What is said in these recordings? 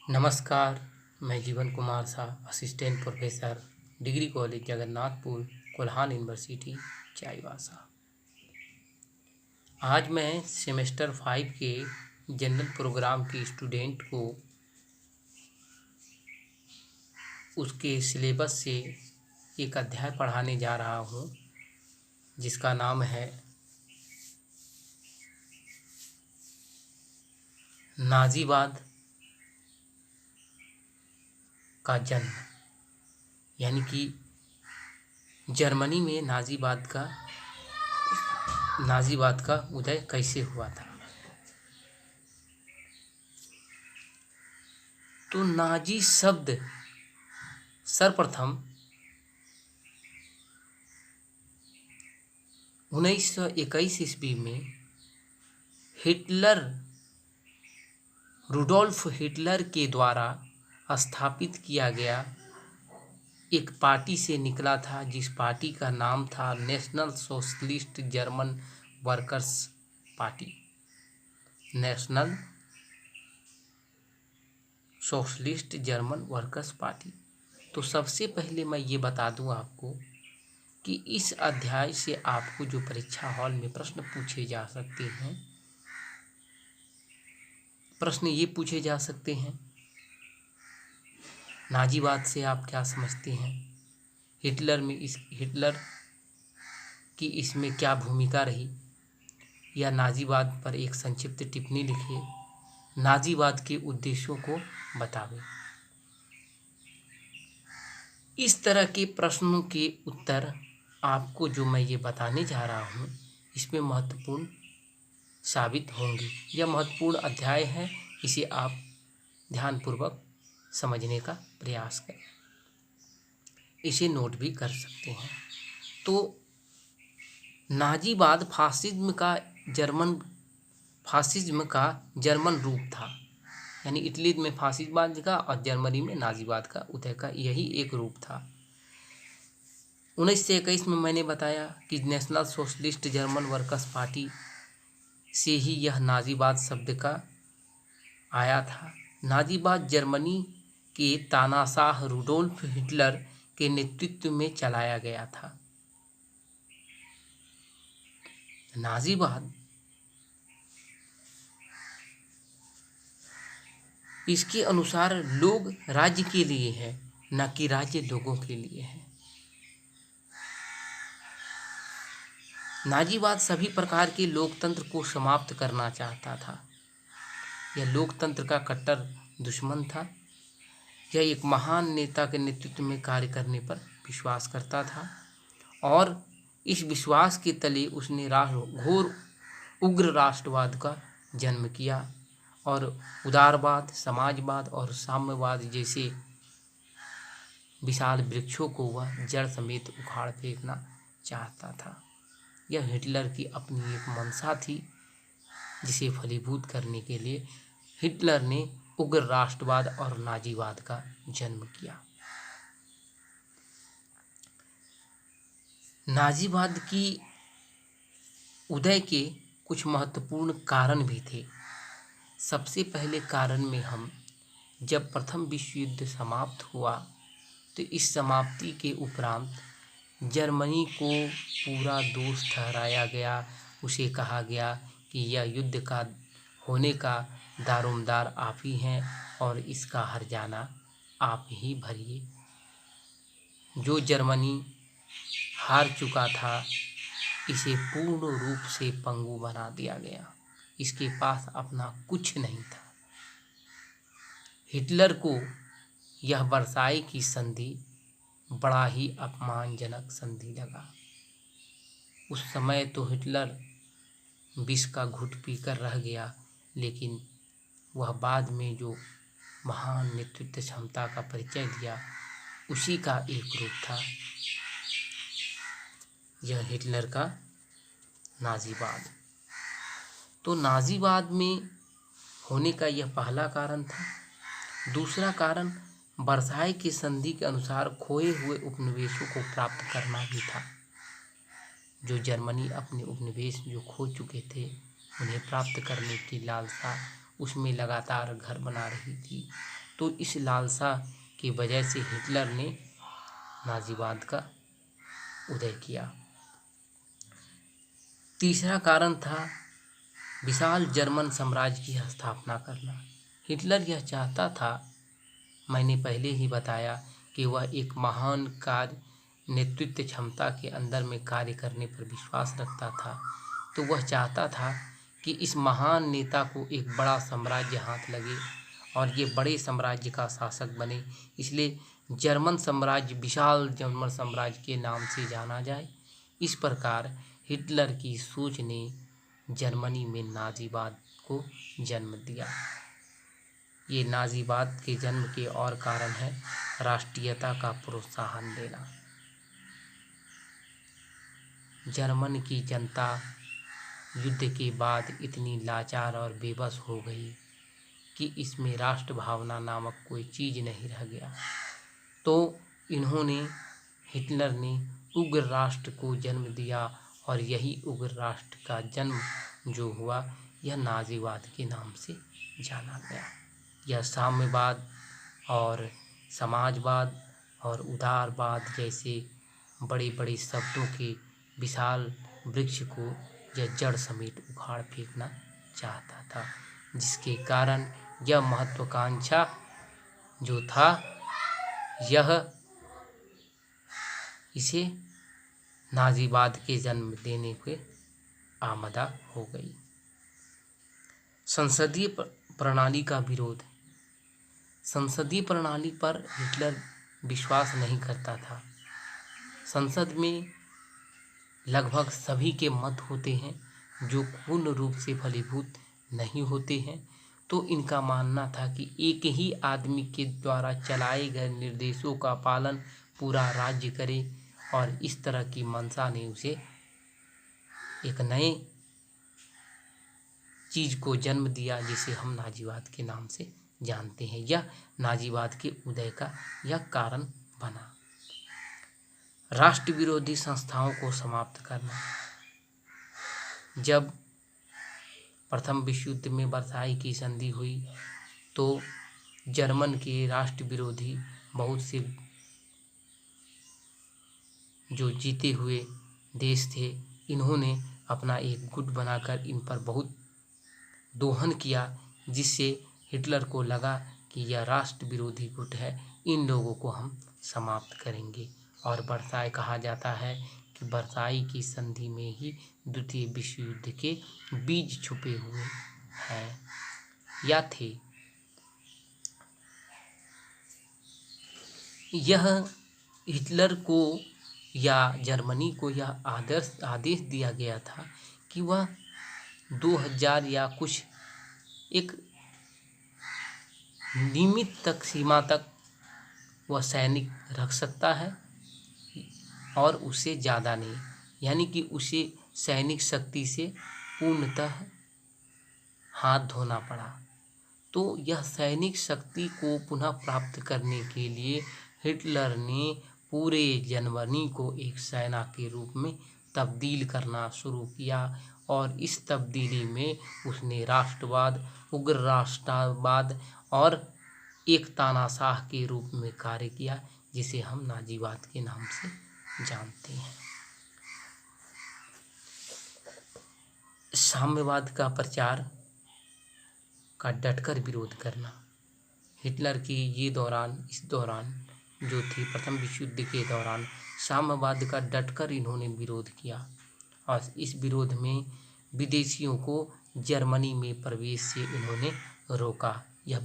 नमस्कार। मैं जीवन Kumar Shah, assistant professor, degree college Jagannathpur, Kolhan university, Chaibasa. आज मैं सेमेस्टर 5 के जनरल प्रोग्राम के स्टूडेंट को उसके सिलेबस से एक अध्याय पढ़ाने जा रहा हूँ, जिसका नाम है नाजीवाद का जन्म। यानी कि जर्मनी में नाजीवाद का उदय कैसे हुआ था। तो नाजी शब्द सर्वप्रथम 1921 ईस्वी में रुडोल्फ हिटलर के द्वारा स्थापित किया गया एक पार्टी से निकला था, जिस पार्टी का नाम था national socialist German workers party. National socialist German workers party. तो सबसे पहले मैं ये बता दूं आपको कि इस अध्याय से आपको जो परीक्षा हॉल में प्रश्न पूछे जा सकते हैं, प्रश्न ये पूछे जा सकते हैं, नाजीवाद से आप क्या समझते हैं, हिटलर की इसमें क्या भूमिका रही, या नाजीवाद पर एक संक्षिप्त टिप्पणी लिखिए, नाजीवाद के उद्देश्यों को बतावें। इस तरह के प्रश्नों के उत्तर आपको जो मैं ये बताने जा रहा हूँ इसमें महत्वपूर्ण साबित होंगे। यह महत्वपूर्ण अध्याय है, इसे आप ध्यानपूर्वक समझने का प्रयास करें, इसे नोट भी कर सकते हैं। तो नाजीवाद फासिज्म का जर्मन रूप था। यानी इटली में फासिस्टवाद का और जर्मनी में नाजीवाद का उदय का यही एक रूप था। 1921 में मैंने बताया कि national socialist German workers party से ही यह नाजीवाद शब्द का आया था। नाजीवाद जर्मनी के तानाशाह रुडोल्फ हिटलर के नेतृत्व में चलाया गया था। नाजीवाद इसके अनुसार लोग राज्य के लिए है, न कि राज्य लोगों के लिए है। नाजीवाद सभी प्रकार के लोकतंत्र को समाप्त करना चाहता था। यह लोकतंत्र का कट्टर दुश्मन था। यह एक महान नेता के नेतृत्व में कार्य करने पर विश्वास करता था और इस विश्वास के तले उसने घोर उग्र राष्ट्रवाद का जन्म किया और उदारवाद, समाजवाद और साम्यवाद जैसे विशाल वृक्षों को वह जड़ समेत उखाड़ फेंकना चाहता था। यह हिटलर की अपनी एक मंशा थी, जिसे फलीभूत करने के लिए हिटलर ने उग्र राष्ट्रवाद और नाजीवाद का जन्म किया। नाजीवाद की उदय के कुछ महत्वपूर्ण कारण भी थे। सबसे पहले कारण में हम जब प्रथम विश्व युद्ध समाप्त हुआ तो इस समाप्ति के उपरांत जर्मनी को पूरा दोष ठहराया गया। उसे कहा गया कि यह युद्ध का होने का दारोमदार आप ही हैं और इसका हर्जाना आप ही भरिए। जो जर्मनी हार चुका था इसे पूर्ण रूप से पंगु बना दिया गया। इसके पास अपना कुछ नहीं था। हिटलर को यह वर्साई की संधि बड़ा ही अपमानजनक संधि लगा। उस समय तो हिटलर विष का घुट पीकर रह गया, लेकिन वह बाद में जो महान नेतृत्व क्षमता का परिचय दिया उसी का एक रूप था यह हिटलर का नाजीवाद। तो नाजीवाद में होने का यह पहला कारण था। दूसरा कारण वर्साई की संधि के अनुसार खोए हुए उपनिवेशों को प्राप्त करना भी था। जो जर्मनी अपने उपनिवेश जो खो चुके थे उन्हें प्राप्त करने की लालसा उसमें लगातार घर बना रही थी। तो इस लालसा की वजह से हिटलर ने नाजीवाद का उदय किया। तीसरा कारण था विशाल जर्मन साम्राज्य की स्थापना करना। हिटलर यह चाहता था, मैंने पहले ही बताया कि वह एक महान कार्य नेतृत्व क्षमता के अंदर में कार्य करने पर विश्वास रखता था। तो वह चाहता था कि इस महान नेता को एक बड़ा साम्राज्य हाथ लगे और ये बड़े साम्राज्य का शासक बने। इसलिए जर्मन साम्राज्य विशाल जर्मन साम्राज्य के नाम से जाना जाए। इस प्रकार हिटलर की सोच ने जर्मनी में नाजीवाद को जन्म दिया। ये नाजीवाद के जन्म के और कारण है राष्ट्रीयता का प्रोत्साहन देना। जर्मन की जनता युद्ध के बाद इतनी लाचार और बेबस हो गई कि इसमें राष्ट्र भावना नामक कोई चीज़ नहीं रह गया। तो हिटलर ने उग्र राष्ट्र को जन्म दिया और यही उग्र राष्ट्र का जन्म जो हुआ यह नाजीवाद के नाम से जाना गया। यह साम्यवाद और समाजवाद और उदारवाद जैसे बड़े बड़े शब्दों के विशाल वृक्ष को यह जड़ समेत उखाड़ फेंकना चाहता था, जिसके कारण यह महत्वाकांक्षा जो था यह इसे नाजीवाद के जन्म देने के आमदा हो गई। संसदीय प्रणाली का विरोध। संसदीय प्रणाली पर हिटलर विश्वास नहीं करता था। संसद में लगभग सभी के मत होते हैं जो पूर्ण रूप से फलीभूत नहीं होते हैं। तो इनका मानना था कि एक ही आदमी के द्वारा चलाए गए निर्देशों का पालन पूरा राज्य करे और इस तरह की मंशा ने उसे एक नए चीज को जन्म दिया जिसे हम नाजीवाद के नाम से जानते हैं। यह नाजीवाद के उदय का यह कारण बना। राष्ट्र विरोधी संस्थाओं को समाप्त करना। जब प्रथम विश्व युद्ध में वर्साई की संधि हुई तो जर्मन के राष्ट्र विरोधी बहुत से जो जीते हुए देश थे, इन्होंने अपना एक गुट बनाकर इन पर बहुत दोहन किया, जिससे हिटलर को लगा कि यह राष्ट्र विरोधी गुट है, इन लोगों को हम समाप्त करेंगे। और वर्साई कहा जाता है कि वर्साई की संधि में ही द्वितीय विश्व युद्ध के बीज छुपे हुए हैं या थे। यह हिटलर को या जर्मनी को यह आदेश दिया गया था कि वह 2000 या कुछ एक नियमित तक सीमा तक वह सैनिक रख सकता है और उससे ज़्यादा नहीं, यानी कि उसे सैनिक शक्ति से पूर्णतः हाथ धोना पड़ा। तो यह सैनिक शक्ति को पुनः प्राप्त करने के लिए हिटलर ने पूरे जर्मनी को एक सेना के रूप में तब्दील करना शुरू किया और इस तब्दीली में उसने राष्ट्रवाद, उग्र राष्ट्रवाद और एक तानाशाह के रूप में कार्य किया, जिसे हम नाजीवाद के नाम से जानते हैं। साम्यवाद का प्रचार का डटकर विरोध करना। हिटलर की इस दौरान जो थी प्रथम विश्व युद्ध के दौरान साम्यवाद का डटकर इन्होंने विरोध किया और इस विरोध में विदेशियों को जर्मनी में प्रवेश से इन्होंने रोका। यह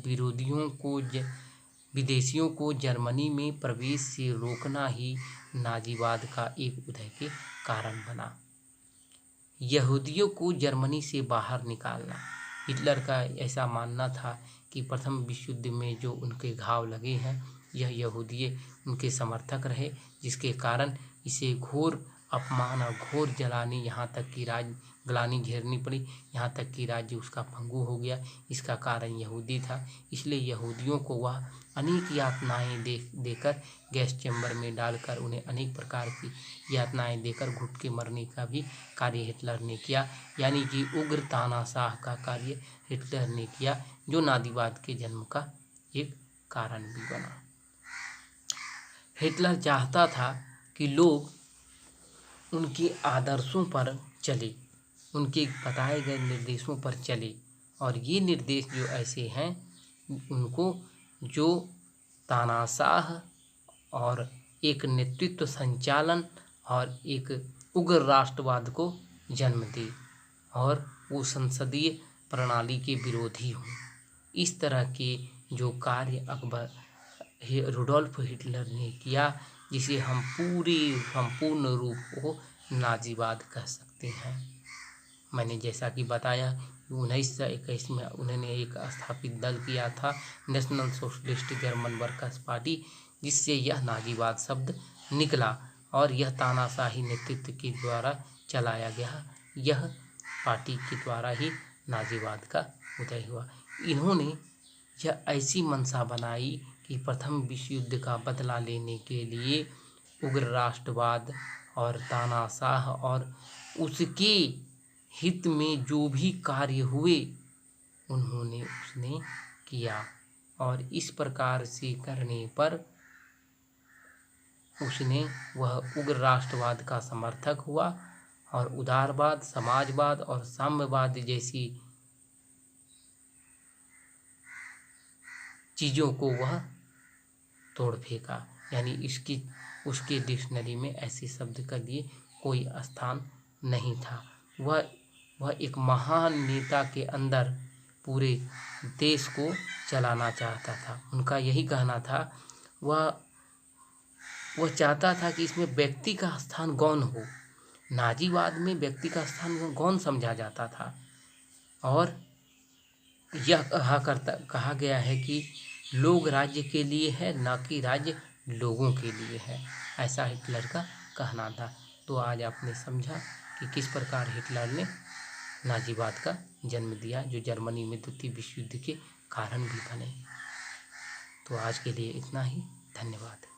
विदेशियों को जर्मनी में प्रवेश से रोकना ही नाजीवाद का एक उदय के कारण बना। यहूदियों को जर्मनी से बाहर निकालना। हिटलर का ऐसा मानना था कि प्रथम विश्व युद्ध में जो उनके घाव लगे हैं यह यहूदी उनके समर्थक रहे, जिसके कारण इसे घोर अपमान और घोर ग्लानि झेलनी पड़ी, यहाँ तक कि राज्य उसका भंगुर हो गया। इसका कारण यहूदी था, इसलिए यहूदियों को वह अनेक यातनाएं देकर गैस चैम्बर में डालकर उन्हें अनेक प्रकार की यातनाएं देकर घुट के मरने का भी कार्य हिटलर ने किया। यानी कि उग्र तानाशाह का कार्य हिटलर ने किया, जो नाजीवाद के जन्म का एक कारण भी बना। हिटलर चाहता था कि लोग उनके आदर्शों पर चले, उनके बताए गए निर्देशों पर चले, और ये निर्देश जो ऐसे हैं उनको जो तानाशाह और एक नेतृत्व संचालन और एक उग्र राष्ट्रवाद को जन्म दे, और वो संसदीय प्रणाली के विरोधी हों। इस तरह के जो कार्य रुडोल्फ हिटलर ने किया, जिसे हम संपूर्ण रूप को नाजीवाद कह सकते हैं। मैंने जैसा कि बताया 1921 में उन्होंने एक स्थापित दल किया था, national socialist German workers party, जिससे यह नाजीवाद शब्द निकला, और यह तानाशाही नेतृत्व के द्वारा चलाया गया, यह पार्टी के द्वारा ही नाजीवाद का उदय हुआ। इन्होंने यह ऐसी मंशा बनाई कि प्रथम विश्व युद्ध का बदला लेने के लिए उग्र राष्ट्रवाद और तानाशाह और उसके हित में जो भी कार्य हुए उसने किया, और इस प्रकार से करने पर वह उग्र राष्ट्रवाद का समर्थक हुआ, और उदारवाद, समाजवाद और साम्यवाद जैसी चीज़ों को वह तोड़ फेंका। यानी उसके डिक्शनरी में ऐसे शब्द के लिए कोई स्थान नहीं था। वह एक महान नेता के अंदर पूरे देश को चलाना चाहता था। उनका यही कहना था, वह चाहता था कि इसमें व्यक्ति का स्थान गौण हो। नाजीवाद में व्यक्ति का स्थान गौण समझा जाता था, और यह कहा गया है कि लोग राज्य के लिए है, न कि राज्य लोगों के लिए है। ऐसा हिटलर का कहना था। तो आज आपने समझा कि किस प्रकार हिटलर ने नाजीवाद का जन्म दिया, जो जर्मनी में द्वितीय विश्व युद्ध के कारण भी बने। तो आज के लिए इतना ही। धन्यवाद।